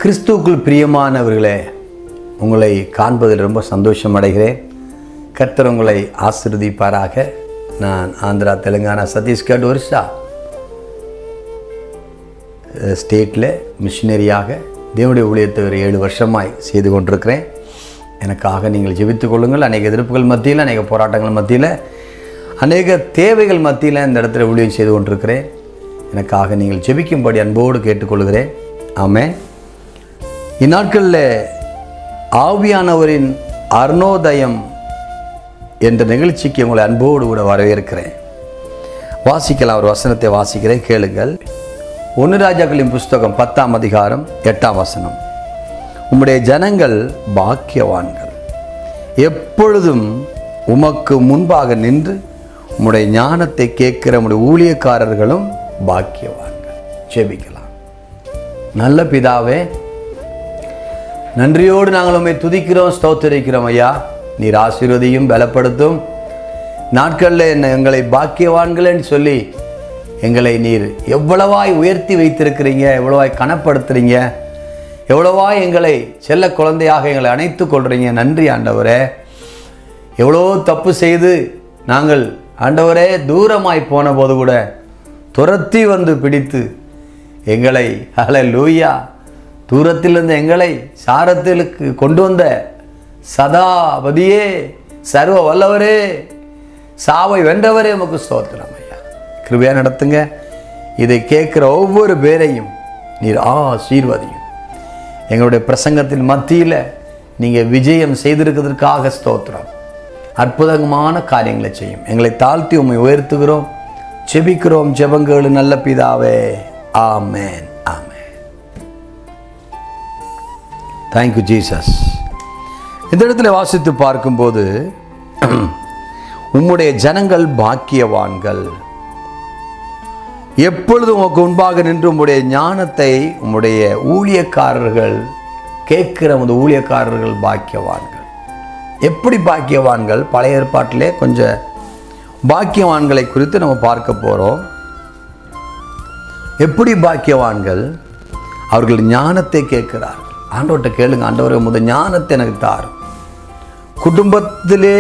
கிறிஸ்துவுக்குள் பிரியமானவர்களே, உங்களை காண்பதில் ரொம்ப சந்தோஷம் அடைகிறேன். கர்த்தர் உங்களை ஆசீர்வதிப்பாராக. நான் ஆந்திரா, தெலுங்கானா, சத்தீஸ்கர், ஒரிசா ஸ்டேட்டில் மிஷினரியாக தேவனுடைய ஊழியத்தை ஒரு 7 வருஷமாய் செய்து கொண்டிருக்கிறேன். எனக்காக நீங்கள் ஜெபித்துக் கொள்ளுங்கள். அநேக எதிர்ப்புகள் மத்தியில், அநேக போராட்டங்கள் மத்தியில், அநேக தேவைகள் மத்தியில் இந்த இடத்துல ஊழியம் செய்து கொண்டிருக்கிறேன். எனக்காக நீங்கள் ஜெபிக்கும்படி அன்போடு கேட்டுக்கொள்கிறேன். ஆமென். இந்நாட்களில் ஆவியானவரின் அருணோதயம் என்ற நிகழ்ச்சிக்கு உங்களை அன்போடு கூட வரவேற்கிறேன். வாசிக்கலாம், ஒரு வசனத்தை வாசிக்கிறேன், கேளுங்கள். 1 ராஜாக்களின் புஸ்தகம் 10ஆம் அதிகாரம் 8ஆம் வசனம். உம்முடைய ஜனங்கள் பாக்கியவான்கள், எப்பொழுதும் உமக்கு முன்பாக நின்று உம்முடைய ஞானத்தை கேட்கிற உம்முடைய ஊழியக்காரர்களும் பாக்கியவான்கள். ஜெபிக்கலாம். நல்ல பிதாவே, நன்றியோடு நாங்கள் உம்மை துதிக்கிறோம், ஸ்தோத்திரிக்கிறோம். ஐயா, நீர் ஆசீர்வதியும் பலப்படுத்தும். நாட்களில் எங்களை பாக்கியவான்களேன்னு சொல்லி எங்களை நீர் எவ்வளவாய் உயர்த்தி வைத்திருக்கிறீங்க, எவ்வளவாய் கனப்படுத்துறீங்க, எவ்வளவாய் எங்களை செல்ல குழந்தையாக எங்களை அணைத்து கொள்றீங்க. நன்றி ஆண்டவரே. எவ்வளோ தப்பு செய்து நாங்கள் ஆண்டவரே தூரமாய் போன போது கூட துரத்தி வந்து பிடித்து எங்களை ஹல்லேலூயா தூரத்திலிருந்து எங்களை சாரத்திலுக்கு கொண்டு வந்த சதாபதியே, சர்வ வல்லவரே, சாவை வென்றவரே, உமக்கு ஸ்தோத்திரம். ஐயா, கிருபையா நடத்துங்க. இதை கேட்குற ஒவ்வொரு பேரையும் நீர் ஆசீர்வதியும். எங்களுடைய பிரசங்கத்தின் மத்தியில் நீங்கள் விஜயம் செய்திருக்கிறதுக்காக ஸ்தோத்திரம். அற்புதமான காரியங்களை செய்யும். எங்களை தாழ்த்தி உம்மை உயர்த்துகிறோம், ஜெபிக்கிறோம். ஜெபங்கள் நல்ல பிதாவே. Amen, amen. Thank you Jesus. இந்த இடத்துல வாசித்து பார்க்கும்போது, உம்முடைய ஜனங்கள் பாக்கியவான்கள், எப்பொழுதும் உமக்கு முன்பாக நின்று உம்முடைய ஞானத்தை உம்முடைய ஊழியக்காரர்கள் கேட்கிற ஊழியக்காரர்கள் பாக்கியவான்கள். எப்படி பாக்கியவான்கள்? பழைய ஏற்பாட்டிலே கொஞ்சம் பாக்கியவான்களை குறித்து நம்ம பார்க்க போகிறோம். எப்படி பாக்கியவான்கள்? அவர்கள் ஞானத்தை கேட்கிறார்கள். ஆண்டவர்கிட்ட கேளுங்க, ஆண்டவரே முதல் ஞானத்தை எனக்கு தாரும். குடும்பத்திலே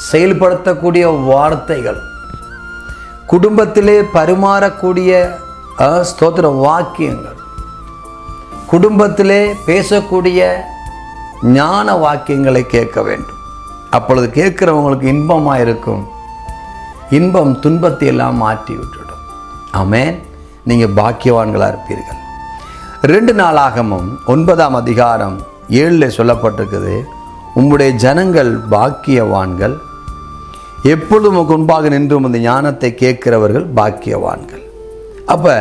செயல்படுத்தக்கூடிய வார்த்தைகள், குடும்பத்திலே பரிமாறக்கூடிய ஸ்தோத்திர வாக்கியங்கள், குடும்பத்திலே பேசக்கூடிய ஞான வாக்கியங்களை கேட்க வேண்டும். அப்பொழுது கேட்கிறவங்களுக்கு இன்பமாக இருக்கும். இன்பம் துன்பத்தை எல்லாம் மாற்றி விட்டுடும். ஆமென். நீங்கள் பாக்கியவான்களாக இருப்பீர்கள். 2 நாளாகமும் 9ஆம் அதிகாரம் 7 சொல்லப்பட்டிருக்குது, உம்முடைய ஜனங்கள் பாக்கியவான்கள், எப்பொழுதும் முன்பாக நின்று இந்த ஞானத்தை கேட்கிறவர்கள் பாக்கியவான்கள். அப்போ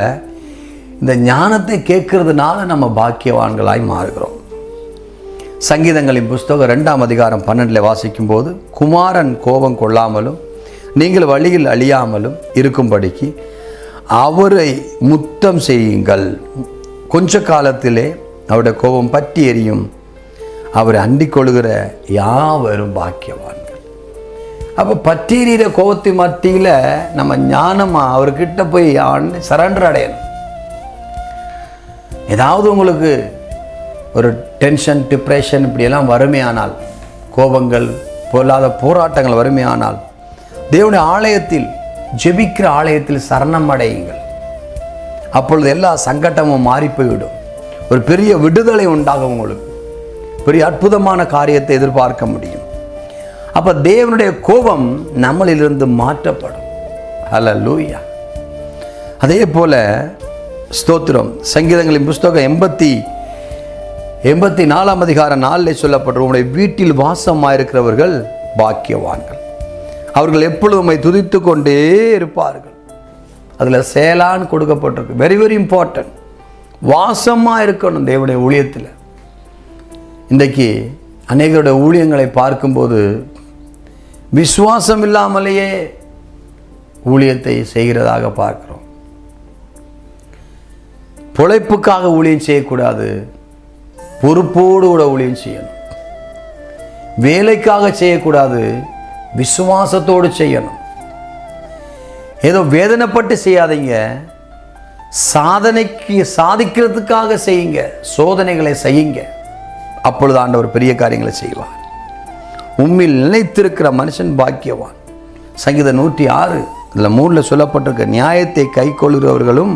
இந்த ஞானத்தை கேட்கறதுனால நம்ம பாக்கியவான்களாய் மாறுகிறோம். சங்கீதங்களின் புஸ்தகம் 2ஆம் அதிகாரம் 12 வாசிக்கும் போது, குமாரன் கோபம் கொள்ளாமலும் நீங்கள் வழியில் அழியாமலும் இருக்கும்படிக்கு அவரை முத்தம் செய்யுங்கள், கொஞ்ச காலத்திலே அவருடைய கோபம் பற்றி எரியும், அவரை அண்டிக் கொள்கிற யாவரும் பாக்கியவான்கள். அப்போ பற்றி எறிகிற கோபத்தின் மத்தியில் நம்ம ஞானமாக அவர்கிட்ட போய் சரண்டர் அடையணும். ஏதாவது உங்களுக்கு ஒரு டென்ஷன், டிப்ரெஷன் இப்படியெல்லாம் வறுமையானால், கோபங்கள், பொல்லாத போராட்டங்கள் வறுமையானால், தேவனுடைய ஆலயத்தில், ஜெபிக்கிற ஆலயத்தில் சரணம் அடையுங்கள். அப்பொழுது எல்லா சங்கட்டமும் மாறி போய்விடும். ஒரு பெரிய விடுதலை உண்டாகும். உங்களுக்கு பெரிய அற்புதமான காரியத்தை எதிர்பார்க்க முடியும். அப்போ தேவனுடைய கோபம் நம்மளிலிருந்து மாற்றப்படும். ஹல்லேலூயா. அதே போல ஸ்தோத்திரம். சங்கீதங்களின் புஸ்தகம் 84ஆம் அதிகாரம் 4 சொல்லப்பட்ட, உங்களுடைய வீட்டில் வாசமாயிருக்கிறவர்கள் பாக்கியவான்கள், அவர்கள் எப்பொழுதும் உம்மை துதித்து கொண்டே இருப்பார்கள். அதில் சேலான் கொடுக்கப்பட்டிருக்கு. Very very important. வாசமாக இருக்கணும் தேவனுடைய ஊழியத்தில். இன்றைக்கு அநேகருடைய ஊழியங்களை பார்க்கும்போது விசுவாசம் இல்லாமலேயே ஊழியத்தை செய்கிறதாக பார்க்கிறோம். பொழைப்புக்காக ஊழியம் செய்யக்கூடாது, பொறுப்போடு கூட ஊழியம் செய்யணும். வேலைக்காக செய்யக்கூடாது, விசுவாசத்தோடு செய்யணும். ஏதோ வேதனைப்பட்டு செய்யாதீங்க, சாதிக்கிறதுக்காக செய்யுங்க, சோதனைகளை செய்யுங்க. அப்பொழுது ஆண்டவர் பெரிய காரியங்களை செய்வார். உம்மில் நிலைத்திருக்கிற மனுஷன் பாக்கியவான். சங்கீதம் 106 இதில் 3 சொல்லப்பட்டிருக்க, நியாயத்தை கை கொள்கிறவர்களும்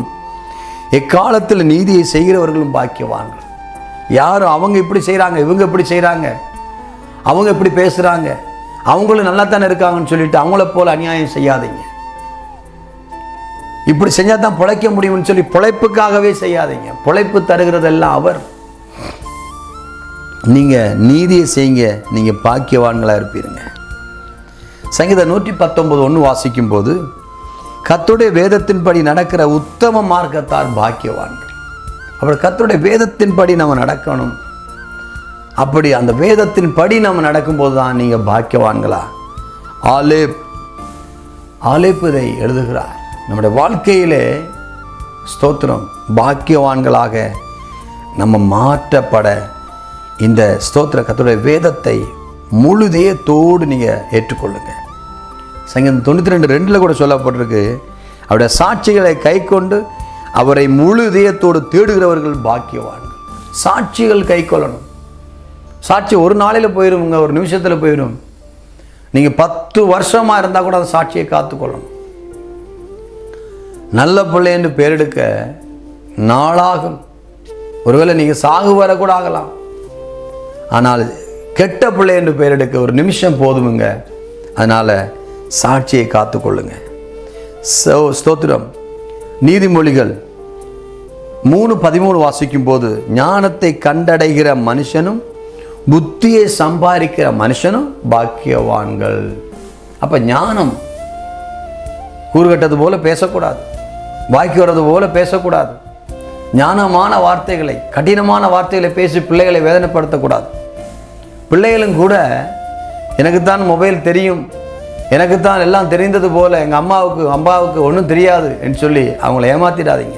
எக்காலத்தில் நீதியை செய்கிறவர்களும் பாக்கியவான்கள். யாரும் அவங்க இப்படி செய்கிறாங்க, இவங்க இப்படி செய்கிறாங்க, அவங்க இப்படி பேசுகிறாங்க, அவங்களும் நல்லா தானே இருக்காங்கன்னு சொல்லிட்டு அவங்கள போல அநியாயம் செய்யாதீங்க. இப்படி செஞ்சால் தான் பிழைக்க முடியும்னு சொல்லி பிழைப்புக்காகவே செய்யாதீங்க. பிழைப்பு தருகிறதெல்லாம் அவர். நீங்கள் நீதியை செய்யுங்க, நீங்கள் பாக்கியவான்களாக இருப்பீருங்க. சங்கீதம் 119:1 வாசிக்கும் போது, கர்த்தருடைய வேதத்தின்படி நடக்கிற உத்தம மார்க்கத்தார் பாக்கியவான்கள். அப்படி கர்த்தருடைய வேதத்தின்படி நம்ம நடக்கணும். அப்படி அந்த வேதத்தின்படி நம்ம நடக்கும்போது தான் நீங்கள் பாக்கியவான்களா. ஆலேப் இதை எழுதுகிறார். நம்முடைய வாழ்க்கையிலே ஸ்தோத்திரம், பாக்கியவான்களாக நம்ம மாற்றப்பட இந்த ஸ்தோத்திர கர்த்தருடைய வேதத்தை முழு இதயத்தோடு நீங்கள் ஏற்றுக்கொள்ளுங்க. சங்கீதம் 92:2 கூட சொல்லப்பட்டிருக்கு, அவருடைய சாட்சிகளை கை கொண்டு அவரை முழு இதயத்தோடு தேடுகிறவர்கள் பாக்கியவான்கள். சாட்சிகள் கை கொள்ளணும். சாட்சி ஒரு நாளையில் போயிடுங்க, ஒரு நிமிஷத்தில் போயிடும். நீங்கள் 10 வருஷமாக இருந்தால் கூட அந்த சாட்சியை காத்துக்கொள்ளணும். நல்ல பிள்ளை என்று பேரெடுக்க நாளாகும். ஒருவேளை நீங்கள் சாகு வர கூட ஆகலாம். ஆனால் கெட்ட பிள்ளை என்று பேரெடுக்க ஒரு நிமிஷம் போதுமுங்க. அதனால் சாட்சியை காத்துக்கொள்ளுங்க. ஸ்தோத்திரம். நீதிமொழிகள் 3:13 வாசிக்கும் போது, ஞானத்தை கண்டடைகிற மனுஷனும் புத்தியை சம்பாதிக்கிற மனுஷனும் பாக்கியவான்கள். அப்போ ஞானம் கூறுகட்டது போல பேசக்கூடாது, வாய்க்கு வர்றது போல பேசக்கூடாது. ஞானமான வார்த்தைகளை, கடினமான வார்த்தைகளை பேசி பிள்ளைகளை வேதனைப்படுத்தக்கூடாது. பிள்ளைகளும் கூட எனக்குத்தான் மொபைல் தெரியும், எனக்குத்தான் எல்லாம் தெரிந்தது போல, எங்கள் அம்மாவுக்கு ஒன்றும் தெரியாது என்று சொல்லி அவங்கள ஏமாத்திடாதீங்க.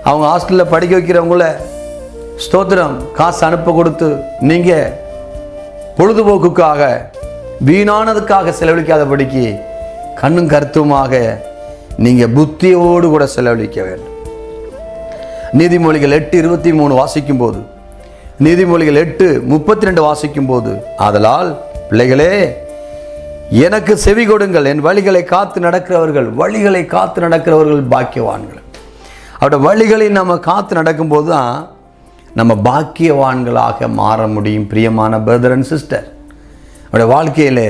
அவங்க ஹாஸ்டலில் படிக்க வைக்கிறவங்கள ஸ்தோத்திரம் காசு அனுப்ப கொடுத்து நீங்கள் பொழுதுபோக்குக்காக வீணானதுக்காக செலவழிக்காதபடிக்கு கண்ணும் கருத்துமாக நீங்கள் புத்தியோடு கூட செலவழிக்க வேண்டும். நீதிமொழிகள் 8:23 வாசிக்கும் போது, நீதிமொழிகள் 8:32 வாசிக்கும் போது, ஆதலால் பிள்ளைகளே எனக்கு செவி கொடுங்கள், என் வழிகளை காத்து நடக்கிறவர்கள் பாக்கியவான்கள். அவருடைய வழிகளை நம்ம காத்து நடக்கும்போது தான் நம்ம பாக்கியவான்களாக மாற முடியும். பிரியமான பிரதர் அண்ட் சிஸ்டர், அவருடைய வாழ்க்கையில்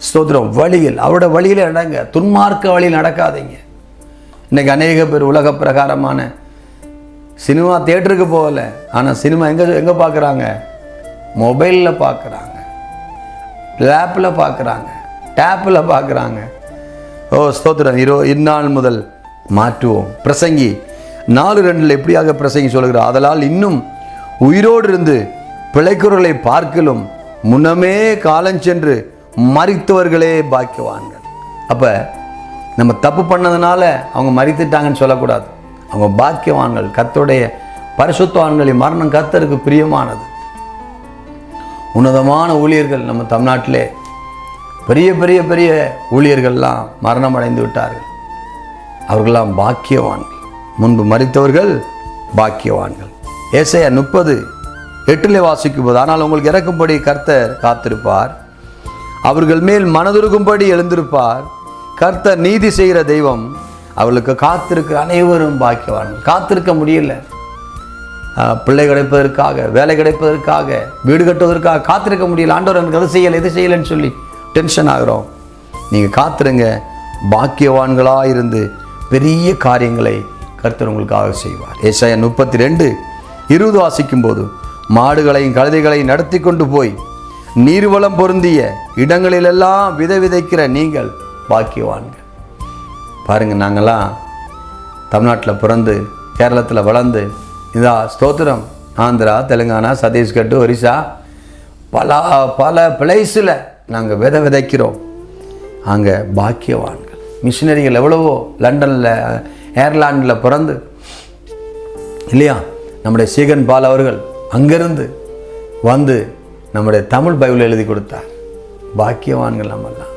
ஸ்தோத்திரம் வழியில், அவருடைய வழியில் நடங்க, துன்மார்க்க வழியில் நடக்காதீங்க. இன்றைக்கி அநேக பேர் உலக பிரகாரமான சினிமா தியேட்டருக்கு போகல, ஆனால் சினிமா எங்கே பார்க்குறாங்க? மொபைலில் பார்க்குறாங்க, லேப்பில் பார்க்குறாங்க, டேப்பில் பார்க்குறாங்க. ஓ ஸ்தோத்திரம். இந்நாள் முதல் மாற்றுவோம். பிரசங்கி 4:2 எப்படியாக பிரசங்கி சொல்கிறார், ஆதலால் இன்னும் உயிரோடு இருந்து பிழைக்கிறவர்களை பார்க்கலும் முன்னமே காலஞ்சென்று மரித்தவர்களே பாக்கியவான்கள். அப்போ நம்ம தப்பு பண்ணதுனால அவங்க மரித்துட்டாங்கன்னு சொல்லக்கூடாது. அவங்க பாக்கியவான்கள். கர்த்தருடைய பரிசுத்தவான்களின் மரணம் கர்த்தருக்கு பிரியமானது. உன்னதமான ஊழியர்கள் நம்ம தமிழ்நாட்டிலே பெரிய பெரிய பெரிய ஊழியர்கள்லாம் மரணம் அடைந்து விட்டார்கள். அவர்களெல்லாம் பாக்கியவான்கள். முன்பு மரித்தவர்கள் பாக்கியவான்கள். ஏசாயா 30:8 வாசிக்கும் போது, ஆனால் உங்களுக்கு இறக்கும்படி கர்த்தர் காத்திருப்பார், அவர்கள் மேல் மனதுருகும்படி எழுந்திருப்பார். கர்த்தர் நீதி செய்கிற தெய்வம், அவளுக்கு காத்திருக்கிற அனைவரும் பாக்கியவான்கள். காத்திருக்க முடியல, பிள்ளை கிடைப்பதற்காக, வேலை கிடைப்பதற்காக, வீடு கட்டுவதற்காக காத்திருக்க முடியல. ஆண்டவர் எனக்கு அது செய்யலை இது செய்யலைன்னு சொல்லி டென்ஷன் ஆகிறோம். நீங்கள் காத்திருங்க. பாக்கியவான்களாக இருந்து பெரிய காரியங்களை கர்த்தர் உங்களுக்காக செய்வார். ஏசாயா 32:20 வாசிக்கும் போது, மாடுகளையும் கழுதைகளையும் நடத்தி கொண்டு போய் நீர்வளம் பொருந்திய இடங்களிலெல்லாம் விதைக்கிற நீங்கள் பாக்கியவான்கள். பாருங்கள், நாங்கள்லாம் தமிழ்நாட்டில் பிறந்து கேரளத்தில் வளர்ந்து இதா ஸ்தோத்திரம் ஆந்திரா, தெலுங்கானா, சத்தீஸ்கர், ஒரிசா பல பிளேஸில் நாங்கள் விதைக்கிறோம். அங்கே பாக்கியவான்கள். மிஷினரிகள் எவ்வளவோ லண்டனில், ஏர்லாண்டில் பிறந்து இல்லையா, நம்முடைய சீகன் பால் அவர்கள் அங்கிருந்து வந்து நம்முடைய தமிழ் பைபிள் எழுதி கொடுத்தார். பாக்கியவான்கள் நம்மெல்லாம்.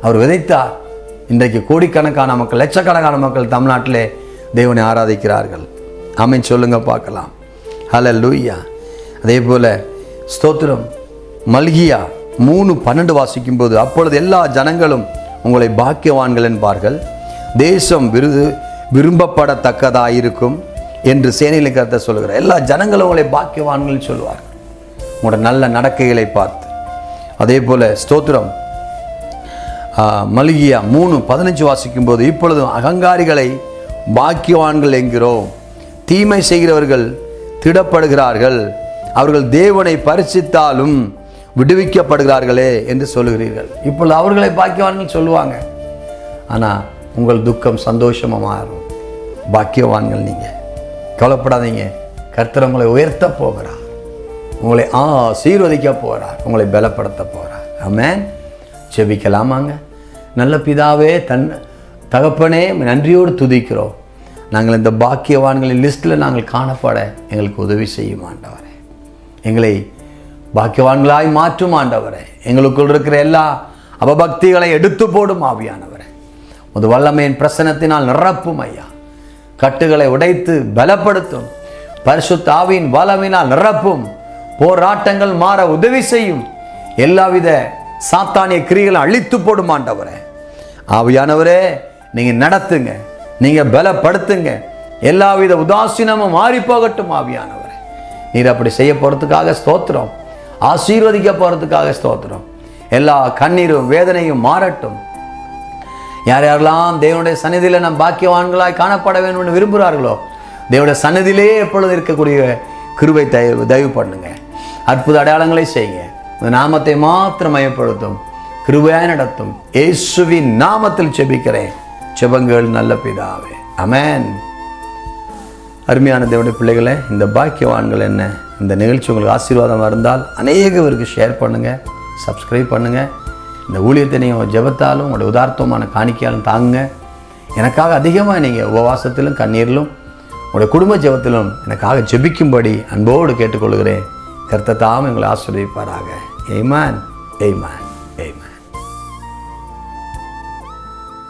அவர் விதைத்தார். இன்றைக்கு கோடிக்கணக்கான மக்கள், லட்சக்கணக்கான மக்கள் தமிழ்நாட்டிலே தேவனை ஆராதிக்கிறார்கள். ஆமென் சொல்லுங்க பார்க்கலாம். ஹல்லேலூயா. அதே போல ஸ்தோத்திரம். மல்கியா 3:12 வாசிக்கும்போது, அப்பொழுது எல்லா ஜனங்களும் உங்களை பாக்கியவான்கள் என்பார்கள், தேசம் விரும்பப்படத்தக்கதாயிருக்கும் என்று சேனையிலே கர்த்தர் சொல்கிறார். எல்லா ஜனங்களும் உங்களை பாக்கியவான்கள் சொல்வார்கள் உங்களோட நல்ல நடக்கைகளை பார்த்து. அதே போல ஸ்தோத்திரம். மல்கியா 3:15 வாசிக்கும்போது, இப்பொழுதும் அகங்காரிகளை பாக்கியவான்கள் என்கிறோம், தீமை செய்கிறவர்கள் திடப்படுகிறார்கள், அவர்கள் தேவனை பரிசித்தாலும் விடுவிக்கப்படுகிறார்களே என்று சொல்லுகிறீர்கள். இப்பொழுது அவர்களை பாக்கியவான்கள் சொல்லுவாங்க. ஆனால் உங்கள் துக்கம் சந்தோஷமாக மாறும். பாக்கியவான்கள் நீங்கள். கவலைப்படாதீங்க. கர்த்தர் உங்களை உயர்த்த போகிறார், உங்களை ஆசீர்வதிக்க போகிறார், உங்களை பலப்படுத்த போகிறார். ஆமென். ஜெபிக்கலாமாங்க. நல்ல பிதாவே, தகப்பனே, நன்றியோடு துதிக்கிறோம். நாங்கள் இந்த பாக்கியவான்களின் லிஸ்ட்டில் நாங்கள் காணப்பட எங்களுக்கு உதவி செய்யும் ஆண்டவரே. எங்களை பாக்கியவான்களாய் மாற்றும் ஆண்டவரே. எங்களுக்குள் இருக்கிற எல்லா அபபக்திகளை எடுத்து போடும் ஆவியானவரே. உமது வல்லமையின் பிரசன்னத்தினால் நிரப்பும் ஐயா. கட்டுகளை உடைத்து பலப்படுத்தும். பரிசுத்த ஆவியின் வல்லமையினால் நிரப்பும். போராட்டங்கள் மாற உதவி செய்யும். எல்லாவித சாத்தானிய கிரியைகளை அழித்து போடும் ஆண்டவரே. ஆவியானவரே, நீங்க நடத்துங்க, நீங்க பலப்படுத்துங்க. எல்லாவித உதாசீனமும் மாறி போகட்டும் ஆவியானவரே. நீர் அப்படி செய்ய போறதுக்காக ஸ்தோத்திரம். ஆசீர்வதிக்க போறதுக்காக ஸ்தோத்திரம். எல்லா கண்ணீரும் வேதனையும் மாறட்டும். யார் யாரெல்லாம் தேவனுடைய சந்நிதியில் நம் பாக்கியவான்களாய் காணப்பட வேண்டும் என்று விரும்புகிறார்களோ, தேவனுடைய சந்நிதியிலே எப்பொழுது இருக்கக்கூடிய கிருபை தயவு பண்ணுங்க. அற்புத அடையாளங்களை செய்யுங்க. இந்த நாமத்தை மாத்திரம் மையப்படுத்தும். கிருபையாய் நடத்தும். இயேசுவின் நாமத்தில் ஜெபிக்கிறேன். ஜெபங்கள் நல்ல பிதாவே. ஆமென். அருமையான தேவனுடைய பிள்ளைகளை, இந்த பாக்கியவான்கள் என்ன இந்த நிகழ்ச்சி உங்களுக்கு ஆசீர்வாதமாக இருந்தால் அநேகருக்கு ஷேர் பண்ணுங்கள், சப்ஸ்கிரைப் பண்ணுங்கள். இந்த ஊழியத்தை நீங்கள் ஜெபத்தாலும் உங்களுடைய உதார்த்தமான காணிக்கையாலும் தாங்குங்க. எனக்காக அதிகமாக நீங்கள் உபவாசத்திலும் கண்ணீரிலும் உங்களுடைய குடும்ப ஜெபத்திலும் எனக்காக ஜெபிக்கும்படி அன்போடு கேட்டுக்கொள்கிறேன். கர்த்தர் தாமே உங்களை ஆசீர்வதிப்பாராக. ஆமென். ஆமென். ஆமென்.